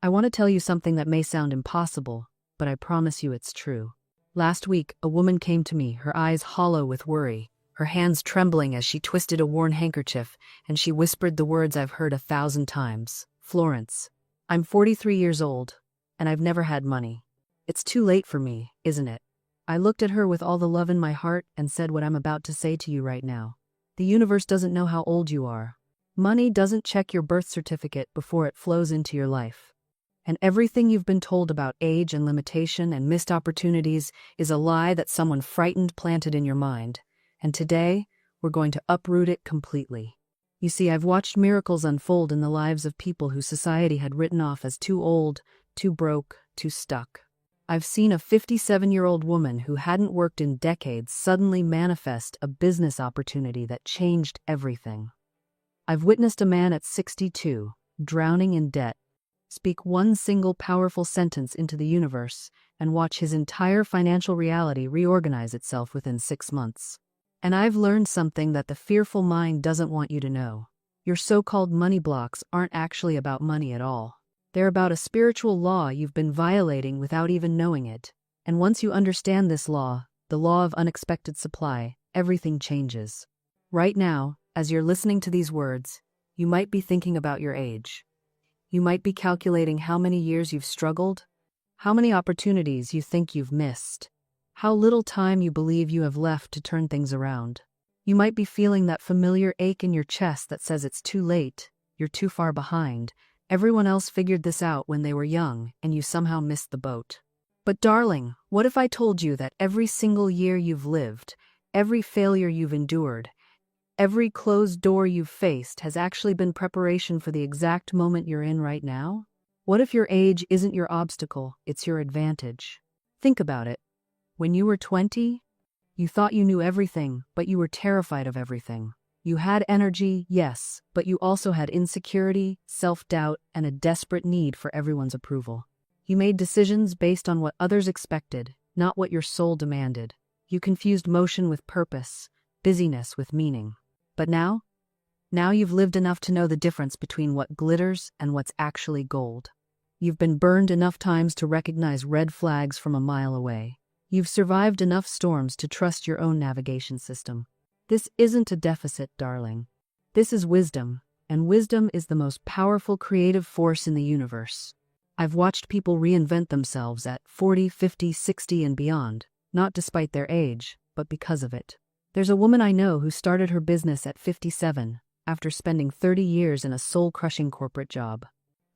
I want to tell you something that may sound impossible, but I promise you it's true. Last week, a woman came to me, her eyes hollow with worry, her hands trembling as she twisted a worn handkerchief, and she whispered the words I've heard 1,000 times. Florence, I'm 43 years old, and I've never had money. It's too late for me, isn't it? I looked at her with all the love in my heart and said what I'm about to say to you right now. The universe doesn't know how old you are. Money doesn't check your birth certificate before it flows into your life. And everything you've been told about age and limitation and missed opportunities is a lie that someone frightened planted in your mind. And today, we're going to uproot it completely. You see, I've watched miracles unfold in the lives of people who society had written off as too old, too broke, too stuck. I've seen a 57-year-old woman who hadn't worked in decades suddenly manifest a business opportunity that changed everything. I've witnessed a man at 62, drowning in debt, speak one single powerful sentence into the universe and watch his entire financial reality reorganize itself within 6 months. And I've learned something that the fearful mind doesn't want you to know. Your so-called money blocks aren't actually about money at all. They're about a spiritual law you've been violating without even knowing it. And once you understand this law, the law of unexpected supply, everything changes. Right now, as you're listening to these words, you might be thinking about your age. You might be calculating how many years you've struggled, how many opportunities you think you've missed, how little time you believe you have left to turn things around. You might be feeling that familiar ache in your chest that says it's too late, you're too far behind. Everyone else figured this out when they were young, and you somehow missed the boat. But darling, what if I told you that every single year you've lived, every failure you've endured, every closed door you've faced has actually been preparation for the exact moment you're in right now? What if your age isn't your obstacle, it's your advantage? Think about it. When you were 20, you thought you knew everything, but you were terrified of everything. You had energy, yes, but you also had insecurity, self-doubt, and a desperate need for everyone's approval. You made decisions based on what others expected, not what your soul demanded. You confused motion with purpose, busyness with meaning. But now you've lived enough to know the difference between what glitters and what's actually gold. You've been burned enough times to recognize red flags from a mile away. You've survived enough storms to trust your own navigation system. This isn't a deficit, darling. This is wisdom, and wisdom is the most powerful creative force in the universe. I've watched people reinvent themselves at 40, 50, 60 and beyond, not despite their age, but because of it. There's a woman I know who started her business at 57, after spending 30 years in a soul-crushing corporate job.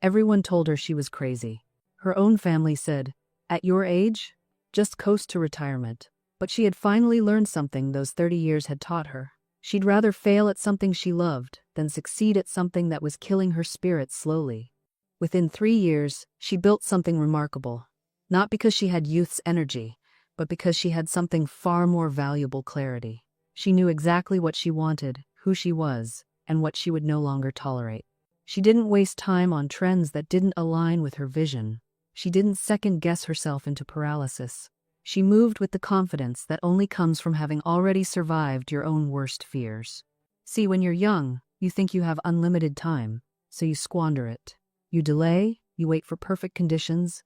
Everyone told her she was crazy. Her own family said, "At your age, just coast to retirement." But she had finally learned something those 30 years had taught her. She'd rather fail at something she loved than succeed at something that was killing her spirit slowly. Within 3 years, she built something remarkable. Not because she had youth's energy, but because she had something far more valuable: clarity. She knew exactly what she wanted, who she was, and what she would no longer tolerate. She didn't waste time on trends that didn't align with her vision. She didn't second-guess herself into paralysis. She moved with the confidence that only comes from having already survived your own worst fears. See, when you're young, you think you have unlimited time, so you squander it. You delay, you wait for perfect conditions,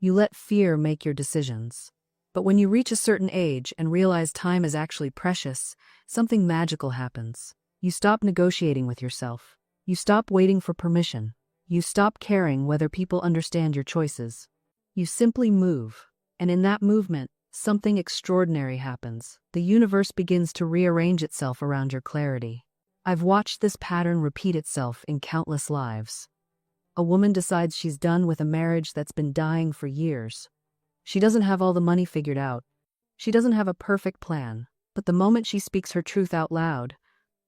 you let fear make your decisions. But when you reach a certain age and realize time is actually precious, something magical happens. You stop negotiating with yourself. You stop waiting for permission. You stop caring whether people understand your choices. You simply move. And in that movement, something extraordinary happens. The universe begins to rearrange itself around your clarity. I've watched this pattern repeat itself in countless lives. A woman decides she's done with a marriage that's been dying for years. She doesn't have all the money figured out. She doesn't have a perfect plan. But the moment she speaks her truth out loud,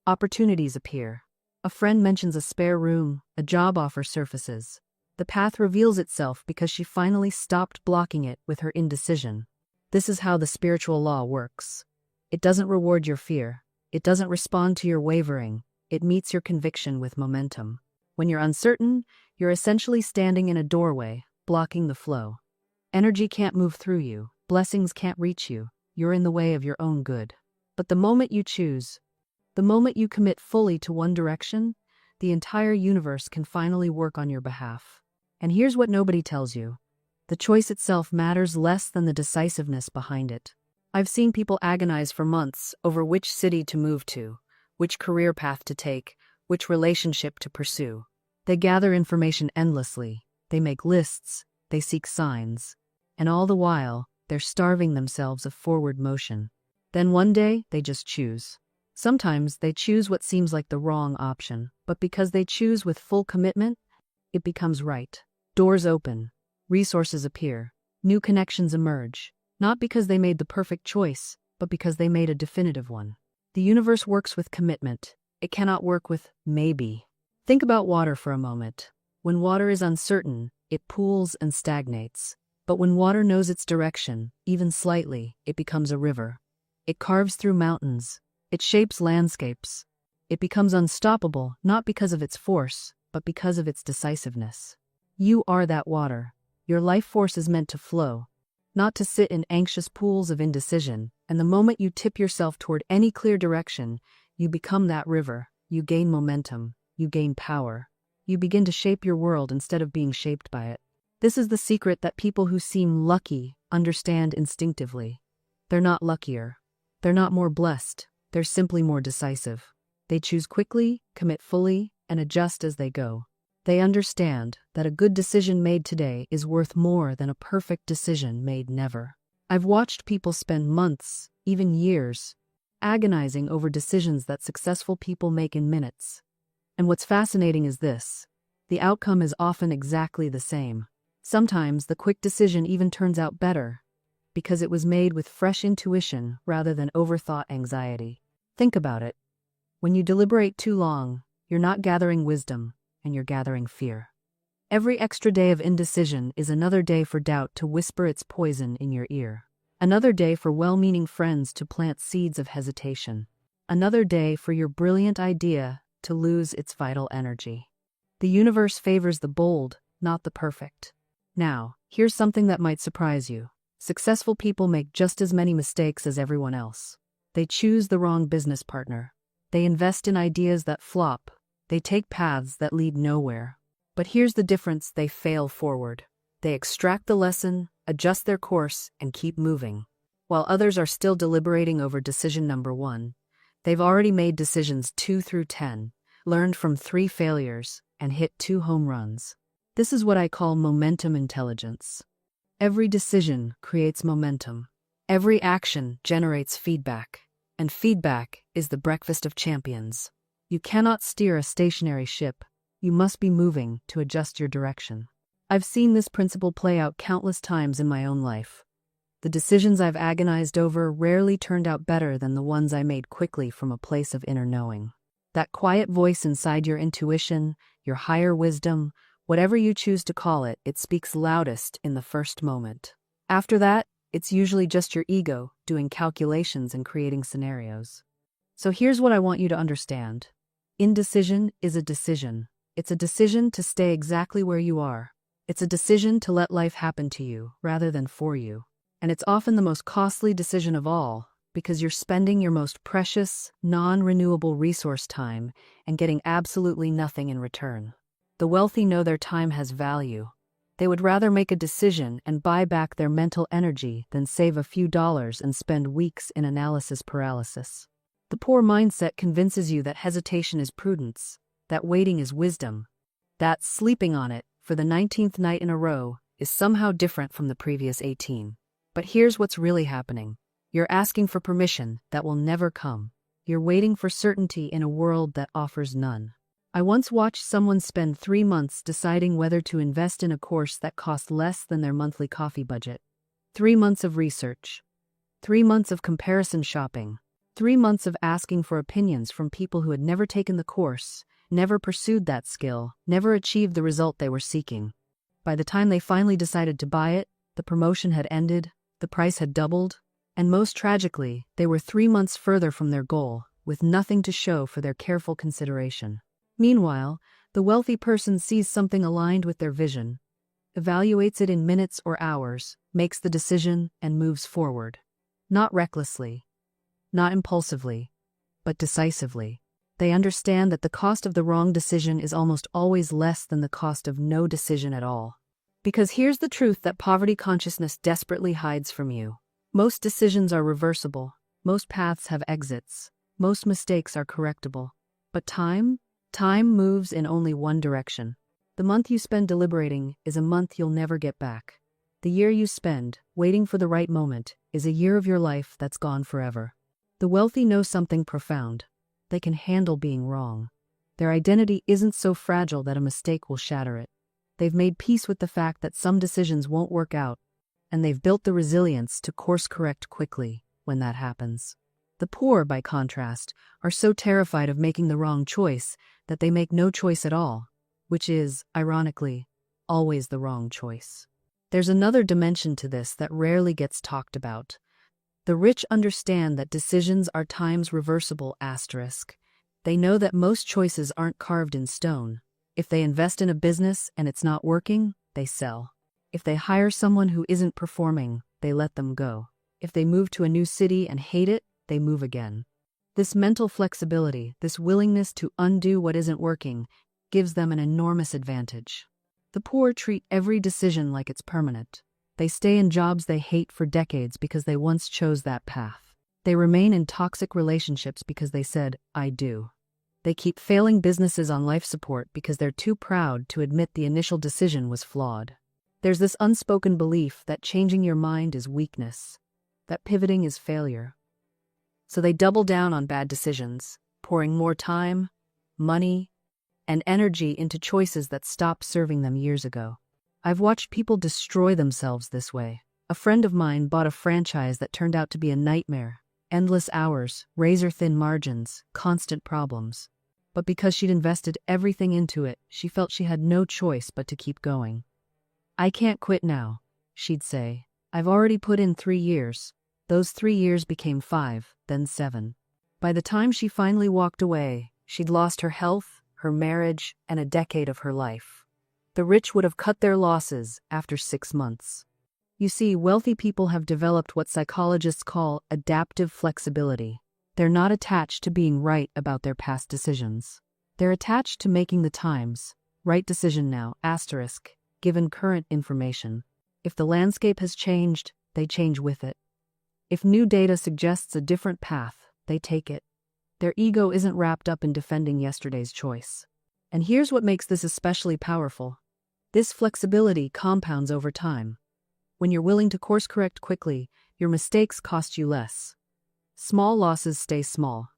opportunities appear. A friend mentions a spare room, a job offer surfaces. The path reveals itself because she finally stopped blocking it with her indecision. This is how the spiritual law works. It doesn't reward your fear. It doesn't respond to your wavering. It meets your conviction with momentum. When you're uncertain, you're essentially standing in a doorway, blocking the flow. Energy can't move through you. Blessings can't reach you. You're in the way of your own good. But the moment you choose, the moment you commit fully to one direction, the entire universe can finally work on your behalf. And here's what nobody tells you. The choice itself matters less than the decisiveness behind it. I've seen people agonize for months over which city to move to, which career path to take, which relationship to pursue. They gather information endlessly, they make lists, they seek signs, and all the while, they're starving themselves of forward motion. Then one day, they just choose. Sometimes they choose what seems like the wrong option, but because they choose with full commitment, it becomes right. Doors open, resources appear, new connections emerge, not because they made the perfect choice, but because they made a definitive one. The universe works with commitment. It cannot work with maybe. Think about water for a moment. When water is uncertain, it pools and stagnates. But when water knows its direction, even slightly, it becomes a river. It carves through mountains. It shapes landscapes. It becomes unstoppable, not because of its force, but because of its decisiveness. You are that water. Your life force is meant to flow, not to sit in anxious pools of indecision, and the moment you tip yourself toward any clear direction, you become that river. You gain momentum. You gain power. You begin to shape your world instead of being shaped by it. This is the secret that people who seem lucky understand instinctively. They're not luckier. They're not more blessed. They're simply more decisive. They choose quickly, commit fully, and adjust as they go. They understand that a good decision made today is worth more than a perfect decision made never. I've watched people spend months, even years, agonizing over decisions that successful people make in minutes. And what's fascinating is this. The outcome is often exactly the same. Sometimes the quick decision even turns out better, because it was made with fresh intuition rather than overthought anxiety. Think about it. When you deliberate too long, you're not gathering wisdom, and you're gathering fear. Every extra day of indecision is another day for doubt to whisper its poison in your ear. Another day for well-meaning friends to plant seeds of hesitation. Another day for your brilliant idea to lose its vital energy. The universe favors the bold, not the perfect. Now, here's something that might surprise you. Successful people make just as many mistakes as everyone else. They choose the wrong business partner. They invest in ideas that flop. They take paths that lead nowhere. But here's the difference: they fail forward. They extract the lesson, adjust their course, and keep moving. While others are still deliberating over decision number 1, they've already made decisions 2 through 10, learned from 3 failures, and hit 2 home runs. This is what I call momentum intelligence. Every decision creates momentum. Every action generates feedback. And feedback is the breakfast of champions. You cannot steer a stationary ship. You must be moving to adjust your direction. I've seen this principle play out countless times in my own life. The decisions I've agonized over rarely turned out better than the ones I made quickly from a place of inner knowing. That quiet voice inside your intuition, your higher wisdom, whatever you choose to call it, it speaks loudest in the first moment. After that, it's usually just your ego doing calculations and creating scenarios. So here's what I want you to understand. Indecision is a decision. It's a decision to stay exactly where you are. It's a decision to let life happen to you rather than for you. And it's often the most costly decision of all, because you're spending your most precious, non-renewable resource time and getting absolutely nothing in return. The wealthy know their time has value. They would rather make a decision and buy back their mental energy than save a few dollars and spend weeks in analysis paralysis. The poor mindset convinces you that hesitation is prudence, that waiting is wisdom, that sleeping on it for the 19th night in a row is somehow different from the previous 18. But here's what's really happening. You're asking for permission that will never come. You're waiting for certainty in a world that offers none. I once watched someone spend 3 months deciding whether to invest in a course that cost less than their monthly coffee budget. 3 months of research. 3 months of comparison shopping. 3 months of asking for opinions from people who had never taken the course, never pursued that skill, never achieved the result they were seeking. By the time they finally decided to buy it, the promotion had ended, the price had doubled, and most tragically, they were 3 months further from their goal, with nothing to show for their careful consideration. Meanwhile, the wealthy person sees something aligned with their vision, evaluates it in minutes or hours, makes the decision, and moves forward. Not recklessly, not impulsively, but decisively. They understand that the cost of the wrong decision is almost always less than the cost of no decision at all. Because here's the truth that poverty consciousness desperately hides from you. Most decisions are reversible. Most paths have exits. Most mistakes are correctable. But time moves in only one direction. The month you spend deliberating is a month you'll never get back. The year you spend waiting for the right moment is a year of your life that's gone forever. The wealthy know something profound. They can handle being wrong. Their identity isn't so fragile that a mistake will shatter it. They've made peace with the fact that some decisions won't work out, and they've built the resilience to course-correct quickly when that happens. The poor, by contrast, are so terrified of making the wrong choice that they make no choice at all, which is, ironically, always the wrong choice. There's another dimension to this that rarely gets talked about. The rich understand that decisions are time's reversible asterisk. They know that most choices aren't carved in stone. If they invest in a business and it's not working, they sell. If they hire someone who isn't performing, they let them go. If they move to a new city and hate it, they move again. This mental flexibility, this willingness to undo what isn't working, gives them an enormous advantage. The poor treat every decision like it's permanent. They stay in jobs they hate for decades because they once chose that path. They remain in toxic relationships because they said, "I do." They keep failing businesses on life support because they're too proud to admit the initial decision was flawed. There's this unspoken belief that changing your mind is weakness, that pivoting is failure. So they double down on bad decisions, pouring more time, money, and energy into choices that stopped serving them years ago. I've watched people destroy themselves this way. A friend of mine bought a franchise that turned out to be a nightmare. Endless hours, razor-thin margins, constant problems. But because she'd invested everything into it, she felt she had no choice but to keep going. "I can't quit now," she'd say. "I've already put in 3 years." Those 3 years became 5, then 7. By the time she finally walked away, she'd lost her health, her marriage, and a decade of her life. The rich would have cut their losses after 6 months. You see, wealthy people have developed what psychologists call adaptive flexibility. They're not attached to being right about their past decisions. They're attached to making the times, right decision now, asterisk, given current information. If the landscape has changed, they change with it. If new data suggests a different path, they take it. Their ego isn't wrapped up in defending yesterday's choice. And here's what makes this especially powerful. This flexibility compounds over time. When you're willing to course-correct quickly, your mistakes cost you less. Small losses stay small.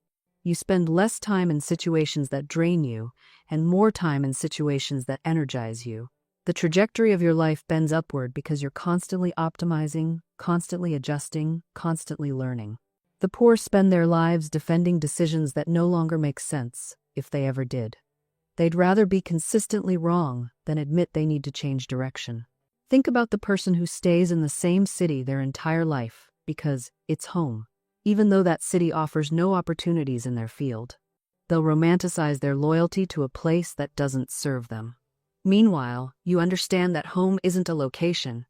You spend less time in situations that drain you, and more time in situations that energize you. The trajectory of your life bends upward because you're constantly optimizing, constantly adjusting, constantly learning. The poor spend their lives defending decisions that no longer make sense, if they ever did. They'd rather be consistently wrong than admit they need to change direction. Think about the person who stays in the same city their entire life because it's home, even though that city offers no opportunities in their field. They'll romanticize their loyalty to a place that doesn't serve them. Meanwhile, you understand that home isn't a location.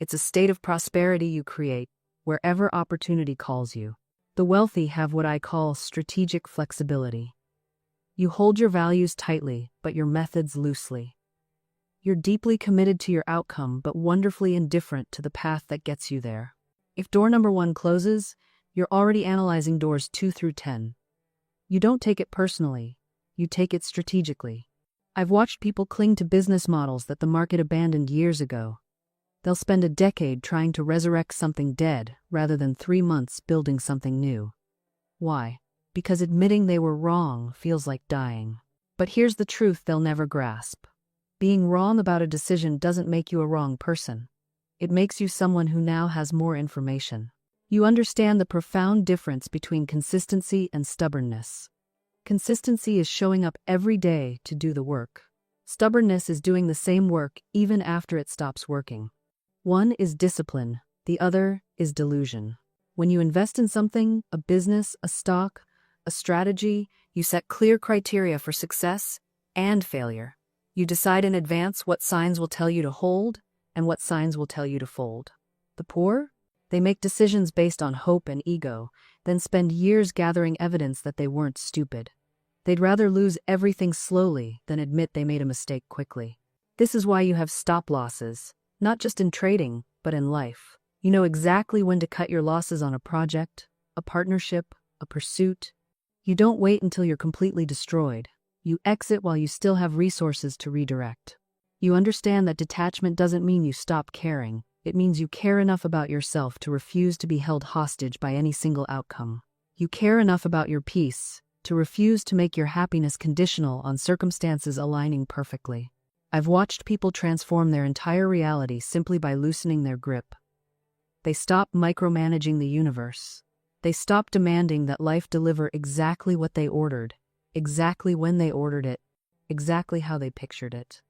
It's a state of prosperity you create wherever opportunity calls you. The wealthy have what I call strategic flexibility. You hold your values tightly, but your methods loosely. You're deeply committed to your outcome, but wonderfully indifferent to the path that gets you there. If door number 1 closes, you're already analyzing doors 2 through 10. You don't take it personally. You take it strategically. I've watched people cling to business models that the market abandoned years ago. They'll spend a decade trying to resurrect something dead rather than 3 months building something new. Why? Because admitting they were wrong feels like dying. But here's the truth they'll never grasp. Being wrong about a decision doesn't make you a wrong person. It makes you someone who now has more information. You understand the profound difference between consistency and stubbornness. Consistency is showing up every day to do the work. Stubbornness is doing the same work even after it stops working. One is discipline, the other is delusion. When you invest in something, a business, a stock, a strategy, you set clear criteria for success and failure. You decide in advance what signs will tell you to hold and what signs will tell you to fold. The poor? They make decisions based on hope and ego, then spend years gathering evidence that they weren't stupid. They'd rather lose everything slowly than admit they made a mistake quickly. This is why you have stop losses, not just in trading, but in life. You know exactly when to cut your losses on a project, a partnership, a pursuit. You don't wait until you're completely destroyed. You exit while you still have resources to redirect. You understand that detachment doesn't mean you stop caring. It means you care enough about yourself to refuse to be held hostage by any single outcome. You care enough about your peace to refuse to make your happiness conditional on circumstances aligning perfectly. I've watched people transform their entire reality simply by loosening their grip. They stop micromanaging the universe. They stop demanding that life deliver exactly what they ordered, exactly when they ordered it, exactly how they pictured it.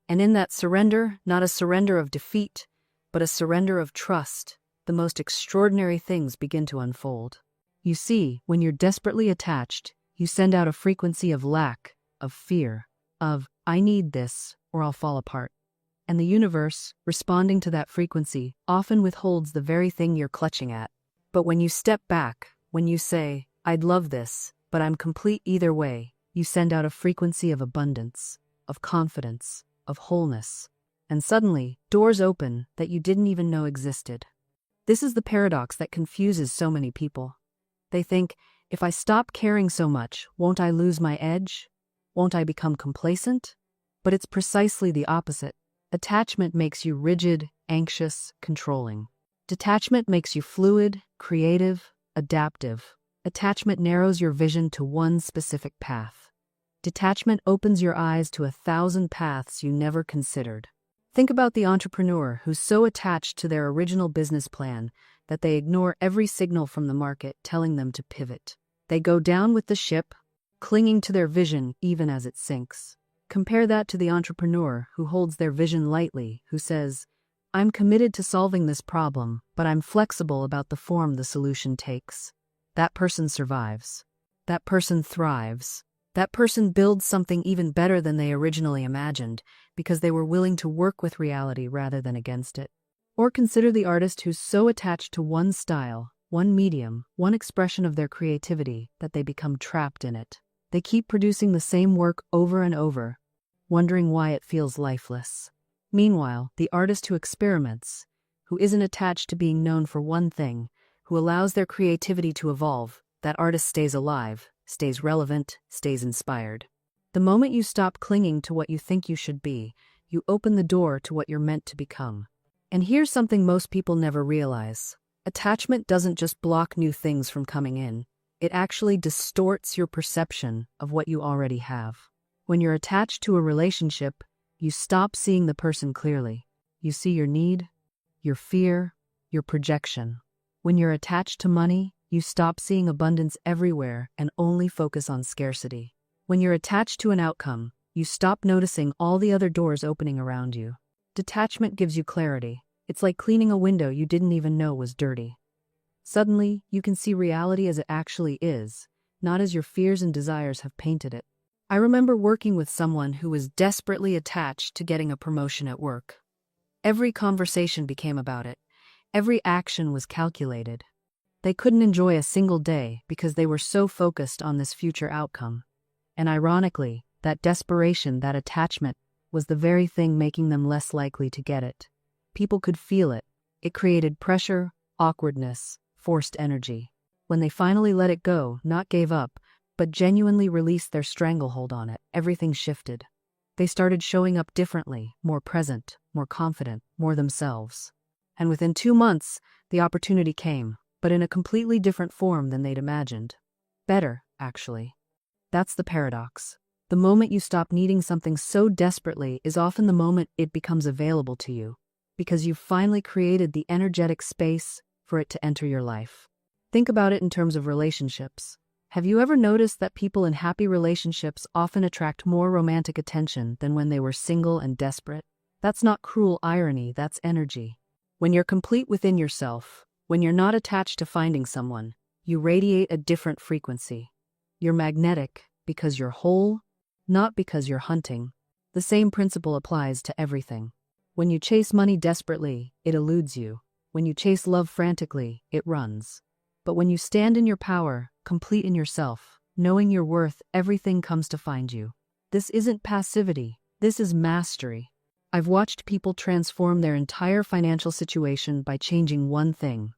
And in that surrender, not a surrender of defeat, but a surrender of trust, the most extraordinary things begin to unfold. You see, when you're desperately attached, you send out a frequency of lack, of fear, of, I need this, or I'll fall apart. And the universe, responding to that frequency, often withholds the very thing you're clutching at. But when you step back, when you say, I'd love this, but I'm complete either way, you send out a frequency of abundance, of confidence, of wholeness. And suddenly, doors open that you didn't even know existed. This is the paradox that confuses so many people. They think, if I stop caring so much, won't I lose my edge? Won't I become complacent? But it's precisely the opposite. Attachment makes you rigid, anxious, controlling. Detachment makes you fluid, creative, adaptive. Attachment narrows your vision to one specific path. Detachment opens your eyes to 1,000 paths you never considered. Think about the entrepreneur who's so attached to their original business plan that they ignore every signal from the market telling them to pivot. They go down with the ship, clinging to their vision even as it sinks. Compare that to the entrepreneur who holds their vision lightly, who says, I'm committed to solving this problem, but I'm flexible about the form the solution takes. That person survives. That person thrives. That person builds something even better than they originally imagined because they were willing to work with reality rather than against it. Or consider the artist who's so attached to one style, one medium, one expression of their creativity that they become trapped in it. They keep producing the same work over and over, wondering why it feels lifeless. Meanwhile, the artist who experiments, who isn't attached to being known for one thing, who allows their creativity to evolve, that artist stays alive, stays relevant, stays inspired. The moment you stop clinging to what you think you should be, you open the door to what you're meant to become. And here's something most people never realize. Attachment doesn't just block new things from coming in. It actually distorts your perception of what you already have. When you're attached to a relationship, you stop seeing the person clearly. You see your need, your fear, your projection. When you're attached to money, you stop seeing abundance everywhere and only focus on scarcity. When you're attached to an outcome, you stop noticing all the other doors opening around you. Detachment gives you clarity. It's like cleaning a window you didn't even know was dirty. Suddenly, you can see reality as it actually is, not as your fears and desires have painted it. I remember working with someone who was desperately attached to getting a promotion at work. Every conversation became about it. Every action was calculated. They couldn't enjoy a single day because they were so focused on this future outcome. And ironically, that desperation, that attachment, was the very thing making them less likely to get it. People could feel it. It created pressure, awkwardness, forced energy. When they finally let it go, not gave up, but genuinely released their stranglehold on it, everything shifted. They started showing up differently, more present, more confident, more themselves. And within 2 months, the opportunity came, but in a completely different form than they'd imagined. Better, actually. That's the paradox. The moment you stop needing something so desperately is often the moment it becomes available to you, because you've finally created the energetic space for it to enter your life. Think about it in terms of relationships. Have you ever noticed that people in happy relationships often attract more romantic attention than when they were single and desperate? That's not cruel irony, that's energy. When you're complete within yourself, when you're not attached to finding someone, you radiate a different frequency. You're magnetic because you're whole, not because you're hunting. The same principle applies to everything. When you chase money desperately, it eludes you. When you chase love frantically, it runs. But when you stand in your power, complete in yourself, knowing your worth, everything comes to find you. This isn't passivity. This is mastery. I've watched people transform their entire financial situation by changing one thing: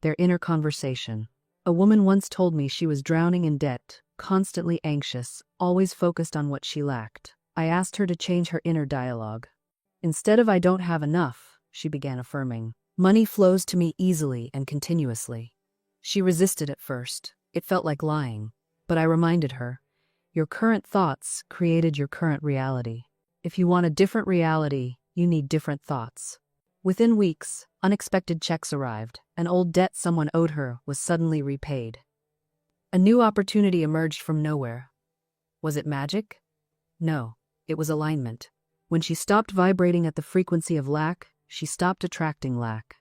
their inner conversation. A woman once told me she was drowning in debt, constantly anxious, always focused on what she lacked. I asked her to change her inner dialogue. Instead of "I don't have enough," she began affirming, "Money flows to me easily and continuously." She resisted at first. It felt like lying. But I reminded her, your current thoughts created your current reality. If you want a different reality, you need different thoughts. Within weeks, unexpected checks arrived. An old debt someone owed her was suddenly repaid. A new opportunity emerged from nowhere. Was it magic? No, it was alignment. When she stopped vibrating at the frequency of lack, she stopped attracting lack.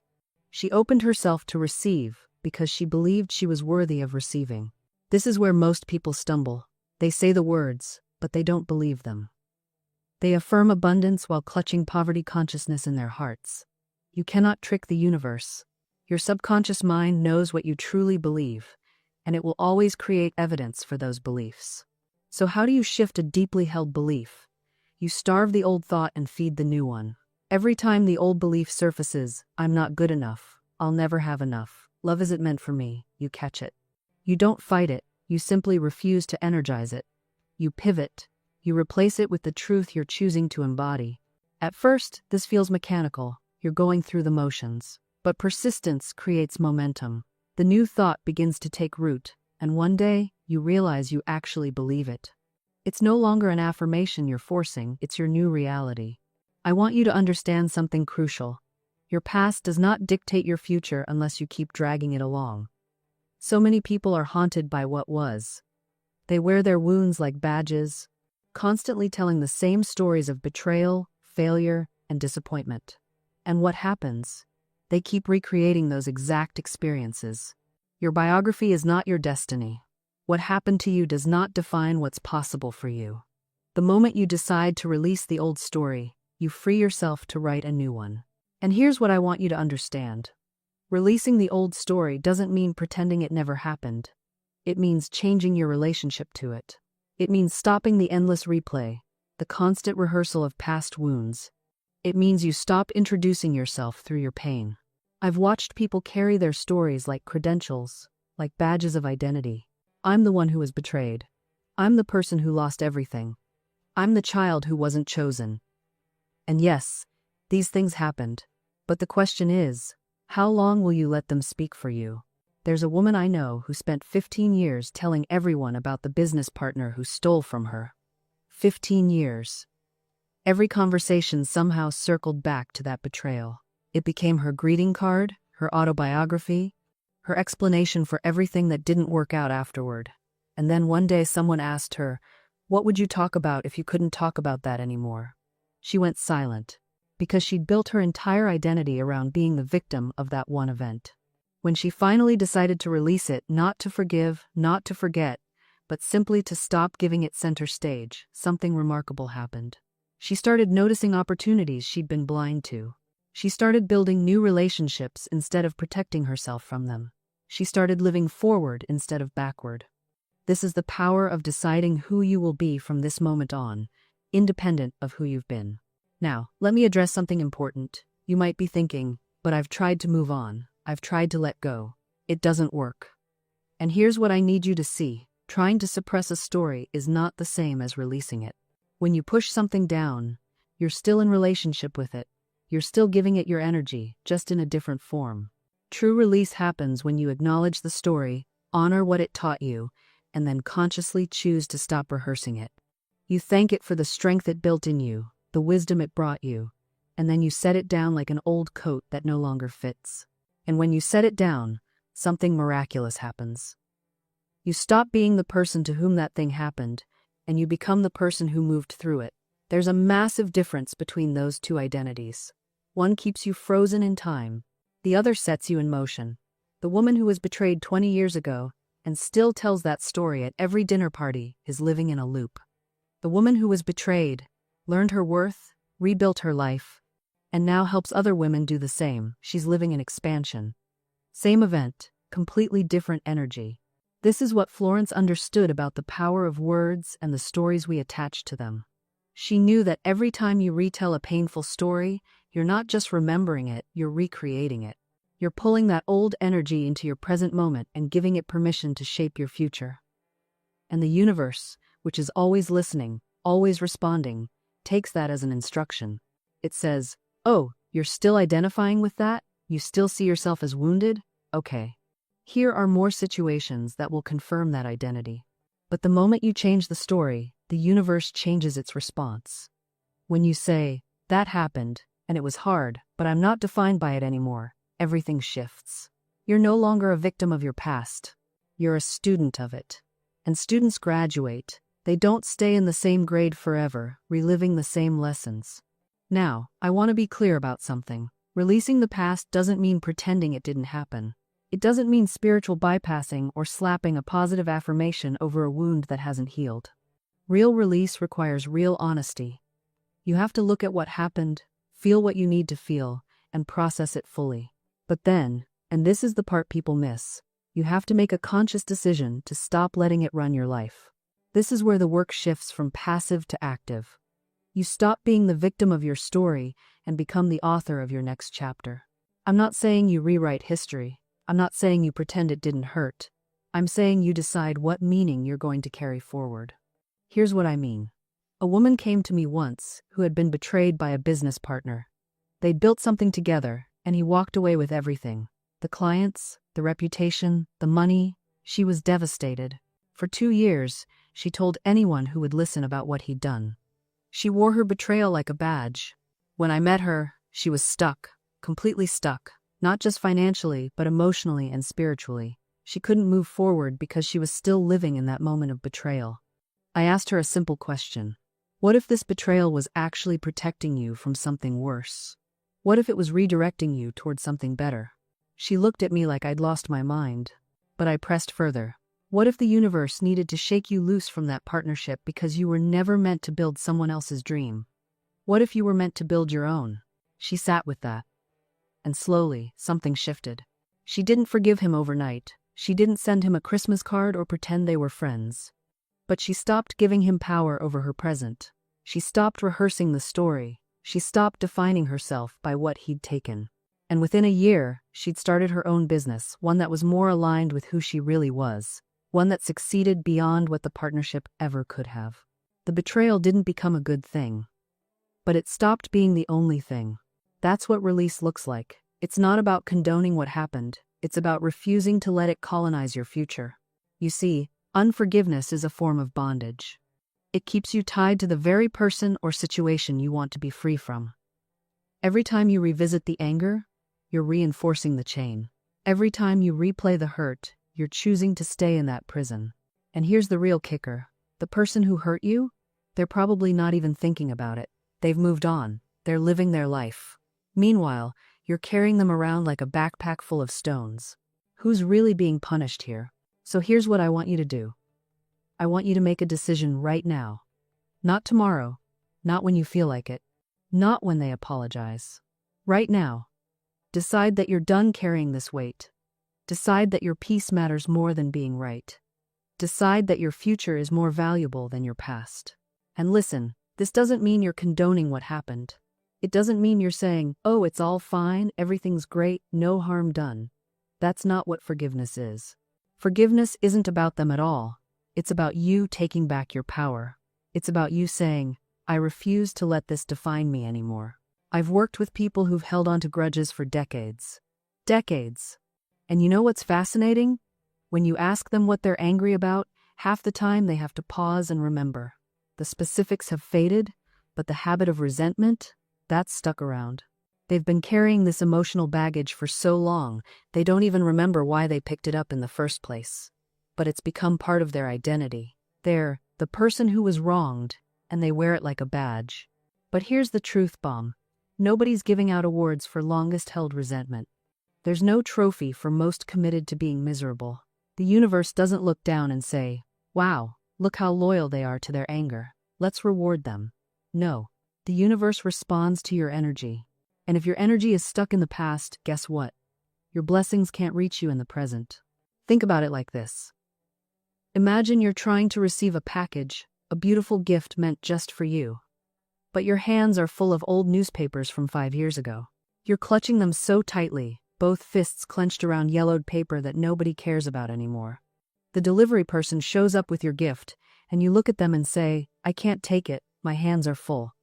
She opened herself to receive because she believed she was worthy of receiving. This is where most people stumble. They say the words, but they don't believe them. They affirm abundance while clutching poverty consciousness in their hearts. You cannot trick the universe. Your subconscious mind knows what you truly believe, and it will always create evidence for those beliefs. So how do you shift a deeply held belief? You starve the old thought and feed the new one. Every time the old belief surfaces, "I'm not good enough, I'll never have enough, love isn't meant for me," you catch it. You don't fight it, you simply refuse to energize it. You pivot. You replace it with the truth you're choosing to embody. At first, this feels mechanical. You're going through the motions. But persistence creates momentum. The new thought begins to take root, and one day, you realize you actually believe it. It's no longer an affirmation you're forcing, it's your new reality. I want you to understand something crucial. Your past does not dictate your future unless you keep dragging it along. So many people are haunted by what was. They wear their wounds like badges, constantly telling the same stories of betrayal, failure, and disappointment. And what happens? They keep recreating those exact experiences. Your biography is not your destiny. What happened to you does not define what's possible for you. The moment you decide to release the old story, you free yourself to write a new one. And here's what I want you to understand. Releasing the old story doesn't mean pretending it never happened. It means changing your relationship to it. It means stopping the endless replay, the constant rehearsal of past wounds. It means you stop introducing yourself through your pain. I've watched people carry their stories like credentials, like badges of identity. I'm the one who was betrayed. I'm the person who lost everything. I'm the child who wasn't chosen. And yes, these things happened. But the question is, how long will you let them speak for you? There's a woman I know who spent 15 years telling everyone about the business partner who stole from her. 15 years. Every conversation somehow circled back to that betrayal. It became her greeting card, her autobiography, her explanation for everything that didn't work out afterward. And then one day someone asked her, "What would you talk about if you couldn't talk about that anymore?" She went silent, because she'd built her entire identity around being the victim of that one event. When she finally decided to release it, not to forgive, not to forget, but simply to stop giving it center stage, something remarkable happened. She started noticing opportunities she'd been blind to. She started building new relationships instead of protecting herself from them. She started living forward instead of backward. This is the power of deciding who you will be from this moment on, independent of who you've been. Now, let me address something important. You might be thinking, "But I've tried to move on. I've tried to let go. It doesn't work." And here's what I need you to see. Trying to suppress a story is not the same as releasing it. When you push something down, you're still in relationship with it. You're still giving it your energy, just in a different form. True release happens when you acknowledge the story, honor what it taught you, and then consciously choose to stop rehearsing it. You thank it for the strength it built in you, the wisdom it brought you, and then you set it down like an old coat that no longer fits. And when you set it down, something miraculous happens. You stop being the person to whom that thing happened, and you become the person who moved through it. There's a massive difference between those two identities. One keeps you frozen in time, the other sets you in motion. The woman who was betrayed 20 years ago and still tells that story at every dinner party is living in a loop. The woman who was betrayed learned her worth, rebuilt her life, and now helps other women do the same. She's living in expansion. Same event, completely different energy. This is what Florence understood about the power of words and the stories we attach to them. She knew that every time you retell a painful story, you're not just remembering it, you're recreating it. You're pulling that old energy into your present moment and giving it permission to shape your future. And the universe, which is always listening, always responding, takes that as an instruction. It says, "Oh, you're still identifying with that? You still see yourself as wounded? Okay. Here are more situations that will confirm that identity." But the moment you change the story, the universe changes its response. When you say, "That happened, and it was hard, but I'm not defined by it anymore," everything shifts. You're no longer a victim of your past. You're a student of it. And students graduate. They don't stay in the same grade forever, reliving the same lessons. Now, I want to be clear about something. Releasing the past doesn't mean pretending it didn't happen. It doesn't mean spiritual bypassing or slapping a positive affirmation over a wound that hasn't healed. Real release requires real honesty. You have to look at what happened, feel what you need to feel, and process it fully. But then, and this is the part people miss, you have to make a conscious decision to stop letting it run your life. This is where the work shifts from passive to active. You stop being the victim of your story and become the author of your next chapter. I'm not saying you rewrite history. I'm not saying you pretend it didn't hurt. I'm saying you decide what meaning you're going to carry forward. Here's what I mean. A woman came to me once who had been betrayed by a business partner. They'd built something together, and he walked away with everything. The clients, the reputation, the money. She was devastated. For 2 years, she told anyone who would listen about what he'd done. She wore her betrayal like a badge. When I met her, she was stuck, completely stuck. Not just financially, but emotionally and spiritually. She couldn't move forward because she was still living in that moment of betrayal. I asked her a simple question. What if this betrayal was actually protecting you from something worse? What if it was redirecting you towards something better? She looked at me like I'd lost my mind. But I pressed further. What if the universe needed to shake you loose from that partnership because you were never meant to build someone else's dream? What if you were meant to build your own? She sat with that. And slowly, something shifted. She didn't forgive him overnight. She didn't send him a Christmas card or pretend they were friends. But she stopped giving him power over her present. She stopped rehearsing the story. She stopped defining herself by what he'd taken. And within a year, she'd started her own business, one that was more aligned with who she really was, one that succeeded beyond what the partnership ever could have. The betrayal didn't become a good thing. But it stopped being the only thing. That's what release looks like. It's not about condoning what happened. It's about refusing to let it colonize your future. You see, unforgiveness is a form of bondage. It keeps you tied to the very person or situation you want to be free from. Every time you revisit the anger, you're reinforcing the chain. Every time you replay the hurt, you're choosing to stay in that prison. And here's the real kicker. The person who hurt you, they're probably not even thinking about it. They've moved on. They're living their life. Meanwhile, you're carrying them around like a backpack full of stones. Who's really being punished here? So here's what I want you to do. I want you to make a decision right now. Not tomorrow. Not when you feel like it. Not when they apologize. Right now. Decide that you're done carrying this weight. Decide that your peace matters more than being right. Decide that your future is more valuable than your past. And listen, this doesn't mean you're condoning what happened. It doesn't mean you're saying, "Oh, it's all fine, everything's great, no harm done." That's not what forgiveness is. Forgiveness isn't about them at all. It's about you taking back your power. It's about you saying, "I refuse to let this define me anymore." I've worked with people who've held on to grudges for decades. Decades. And you know what's fascinating? When you ask them what they're angry about, half the time they have to pause and remember. The specifics have faded, but the habit of resentment, that's stuck around. They've been carrying this emotional baggage for so long, they don't even remember why they picked it up in the first place. But it's become part of their identity. They're the person who was wronged, and they wear it like a badge. But here's the truth bomb. Nobody's giving out awards for longest held resentment. There's no trophy for most committed to being miserable. The universe doesn't look down and say, "Wow, look how loyal they are to their anger. Let's reward them." No. The universe responds to your energy. And if your energy is stuck in the past, guess what? Your blessings can't reach you in the present. Think about it like this. Imagine you're trying to receive a package, a beautiful gift meant just for you. but your hands are full of old newspapers from 5 years ago. You're clutching them so tightly, both fists clenched around yellowed paper that nobody cares about anymore. The delivery person shows up with your gift, and you look at them and say, "I can't take it, my hands are full."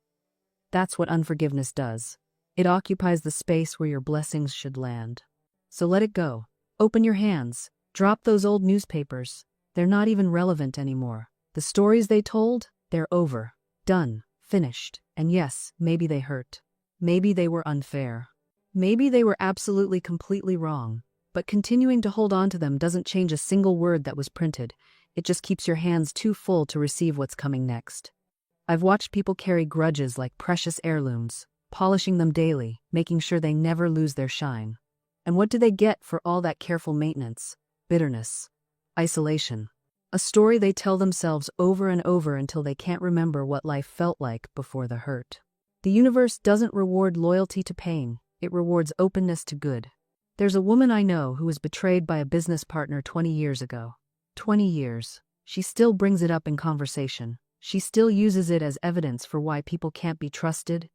That's what unforgiveness does. It occupies the space where your blessings should land. So let it go. Open your hands. Drop those old newspapers. They're not even relevant anymore. The stories they told, they're over. Done. Finished. And yes, maybe they hurt. Maybe they were unfair. Maybe they were absolutely completely wrong. But continuing to hold on to them doesn't change a single word that was printed. It just keeps your hands too full to receive what's coming next. I've watched people carry grudges like precious heirlooms, polishing them daily, making sure they never lose their shine. And what do they get for all that careful maintenance? Bitterness. Isolation. A story they tell themselves over and over until they can't remember what life felt like before the hurt. The universe doesn't reward loyalty to pain, it rewards openness to good. There's a woman I know who was betrayed by a business partner 20 years ago. 20 years. She still brings it up in conversation. She still uses it as evidence for why people can't be trusted,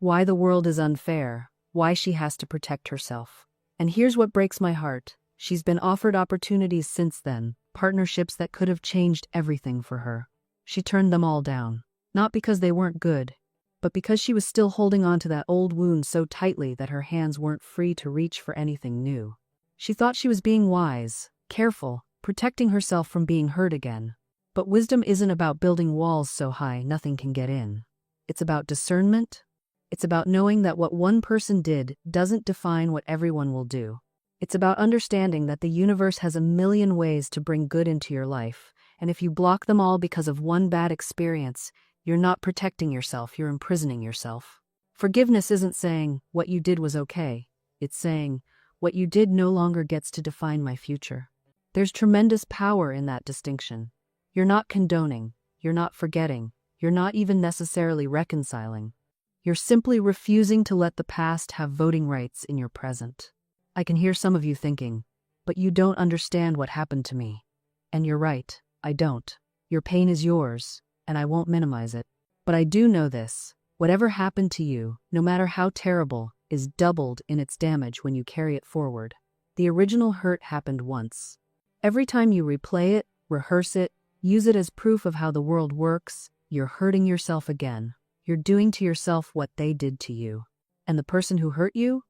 why the world is unfair, why she has to protect herself. And here's what breaks my heart. She's been offered opportunities since then, partnerships that could have changed everything for her. She turned them all down. Not because they weren't good, but because she was still holding on to that old wound so tightly that her hands weren't free to reach for anything new. She thought she was being wise, careful, protecting herself from being hurt again. But wisdom isn't about building walls so high nothing can get in. It's about discernment. It's about knowing that what one person did doesn't define what everyone will do. It's about understanding that the universe has a million ways to bring good into your life, and if you block them all because of one bad experience, you're not protecting yourself, you're imprisoning yourself. Forgiveness isn't saying, "What you did was okay." It's saying, "What you did no longer gets to define my future." There's tremendous power in that distinction. You're not condoning, you're not forgetting, you're not even necessarily reconciling. You're simply refusing to let the past have voting rights in your present. I can hear some of you thinking, "But you don't understand what happened to me." And you're right, I don't. Your pain is yours, and I won't minimize it. But I do know this: whatever happened to you, no matter how terrible, is doubled in its damage when you carry it forward. The original hurt happened once. Every time you replay it, rehearse it, use it as proof of how the world works, you're hurting yourself again. You're doing to yourself what they did to you. And the person who hurt you?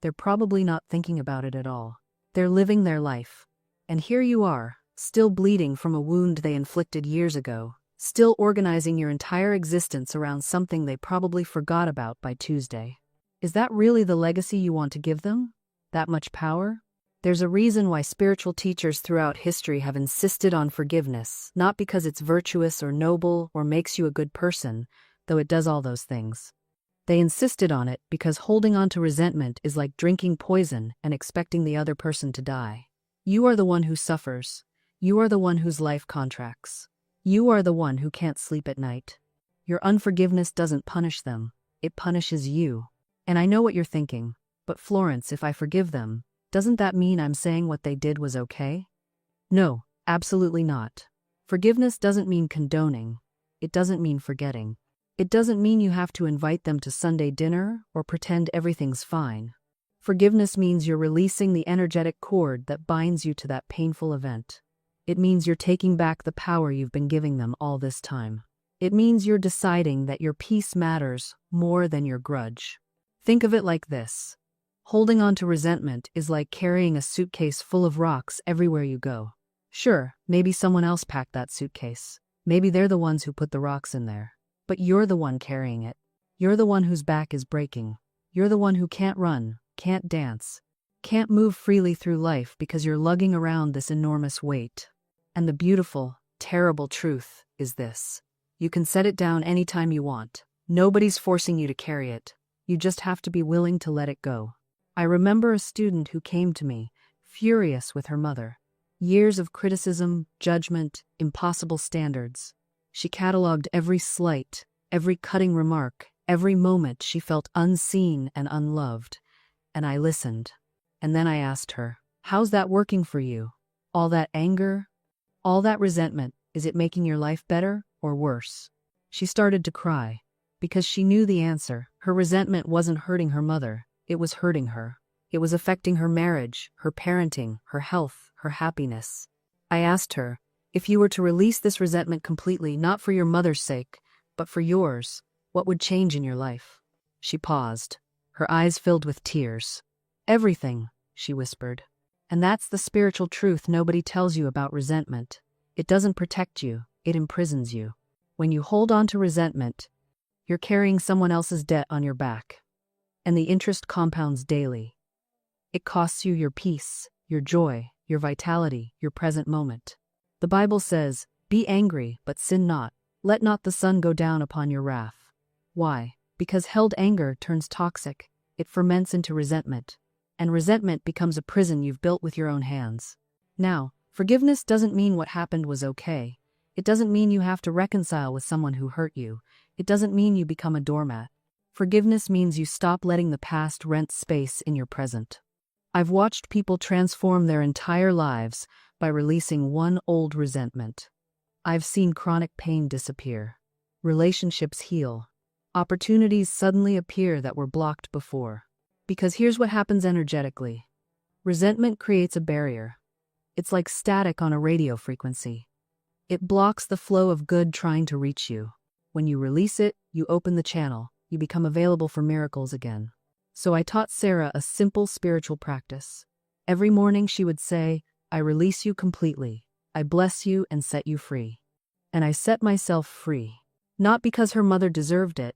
They're probably not thinking about it at all. They're living their life. And here you are, still bleeding from a wound they inflicted years ago, still organizing your entire existence around something they probably forgot about by Tuesday. Is that really the legacy you want to give them? That much power? There's a reason why spiritual teachers throughout history have insisted on forgiveness, not because it's virtuous or noble or makes you a good person, though it does all those things. They insisted on it because holding on to resentment is like drinking poison and expecting the other person to die. You are the one who suffers. You are the one whose life contracts. You are the one who can't sleep at night. Your unforgiveness doesn't punish them. It punishes you. And I know what you're thinking, but Florence, if I forgive them, doesn't that mean I'm saying what they did was okay? No, absolutely not. Forgiveness doesn't mean condoning. It doesn't mean forgetting. It doesn't mean you have to invite them to Sunday dinner or pretend everything's fine. Forgiveness means you're releasing the energetic cord that binds you to that painful event. It means you're taking back the power you've been giving them all this time. It means you're deciding that your peace matters more than your grudge. Think of it like this. Holding on to resentment is like carrying a suitcase full of rocks everywhere you go. Sure, maybe someone else packed that suitcase. Maybe they're the ones who put the rocks in there. But you're the one carrying it. You're the one whose back is breaking. You're the one who can't run, can't dance, can't move freely through life because you're lugging around this enormous weight. And the beautiful, terrible truth is this. You can set it down anytime you want. Nobody's forcing you to carry it. You just have to be willing to let it go. I remember a student who came to me, furious with her mother. Years of criticism, judgment, impossible standards. She cataloged every slight, every cutting remark, every moment she felt unseen and unloved. And I listened. And then I asked her, "How's that working for you? All that anger? All that resentment, is it making your life better or worse?" She started to cry. Because she knew the answer. Her resentment wasn't hurting her mother, it was hurting her. It was affecting her marriage, her parenting, her health, her happiness. I asked her, if you were to release this resentment completely, not for your mother's sake, but for yours, what would change in your life? She paused, her eyes filled with tears. Everything, she whispered. And that's the spiritual truth nobody tells you about resentment. It doesn't protect you, it imprisons you. When you hold on to resentment, you're carrying someone else's debt on your back. And the interest compounds daily. It costs you your peace, your joy, your vitality, your present moment. The Bible says, "Be angry, but sin not. Let not the sun go down upon your wrath." Why? Because held anger turns toxic. It ferments into resentment. And resentment becomes a prison you've built with your own hands. Now, forgiveness doesn't mean what happened was okay. It doesn't mean you have to reconcile with someone who hurt you. It doesn't mean you become a doormat. Forgiveness means you stop letting the past rent space in your present. I've watched people transform their entire lives by releasing one old resentment. I've seen chronic pain disappear, relationships heal, opportunities suddenly appear that were blocked before. Because here's what happens energetically. Resentment creates a barrier. It's like static on a radio frequency. It blocks the flow of good trying to reach you. When you release it, you open the channel. You become available for miracles again. So I taught Sarah a simple spiritual practice. Every morning she would say, "I release you completely. I bless you and set you free." And I set myself free. Not because her mother deserved it,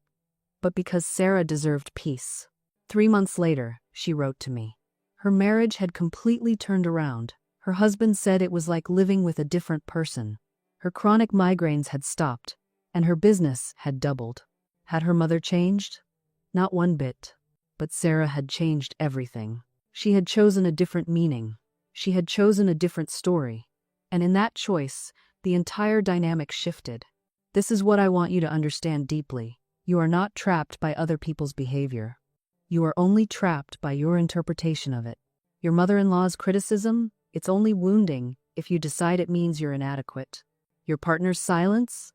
but because Sarah deserved peace. 3 months later, she wrote to me. Her marriage had completely turned around. Her husband said it was like living with a different person. Her chronic migraines had stopped, and her business had doubled. Had her mother changed? Not one bit. But Sarah had changed everything. She had chosen a different meaning. She had chosen a different story. And in that choice, the entire dynamic shifted. This is what I want you to understand deeply. You are not trapped by other people's behavior. You are only trapped by your interpretation of it. Your mother-in-law's criticism? It's only wounding if you decide it means you're inadequate. Your partner's silence?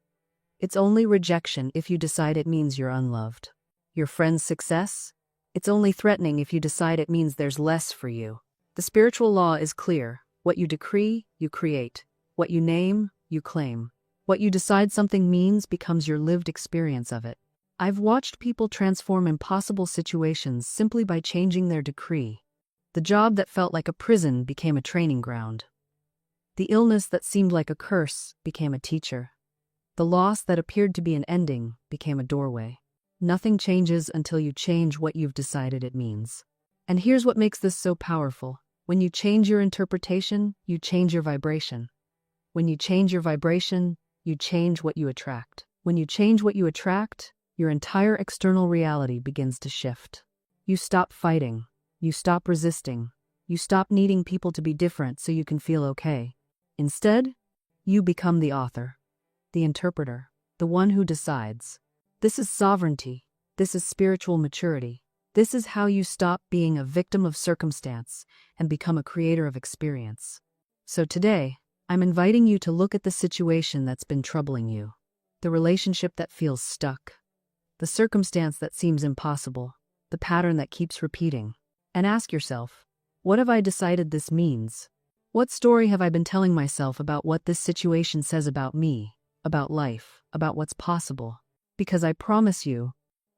It's only rejection if you decide it means you're unloved. Your friend's success? It's only threatening if you decide it means there's less for you. The spiritual law is clear. What you decree, you create. What you name, you claim. What you decide something means becomes your lived experience of it. I've watched people transform impossible situations simply by changing their decree. The job that felt like a prison became a training ground. The illness that seemed like a curse became a teacher. The loss that appeared to be an ending became a doorway. Nothing changes until you change what you've decided it means. And here's what makes this so powerful. When you change your interpretation, you change your vibration. When you change your vibration, you change what you attract. When you change what you attract, your entire external reality begins to shift. You stop fighting. You stop resisting. You stop needing people to be different so you can feel okay. Instead, you become the author, the interpreter, the one who decides. This is sovereignty. This is spiritual maturity. This is how you stop being a victim of circumstance and become a creator of experience. So today, I'm inviting you to look at the situation that's been troubling you, the relationship that feels stuck, the circumstance that seems impossible, the pattern that keeps repeating, and ask yourself, what have I decided this means? What story have I been telling myself about what this situation says about me, about life, about what's possible? Because I promise you,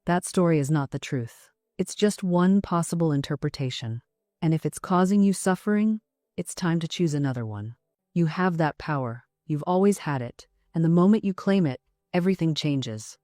that story is not the truth. It's just one possible interpretation. And if it's causing you suffering, it's time to choose another one. You have that power. You've always had it. And the moment you claim it, everything changes.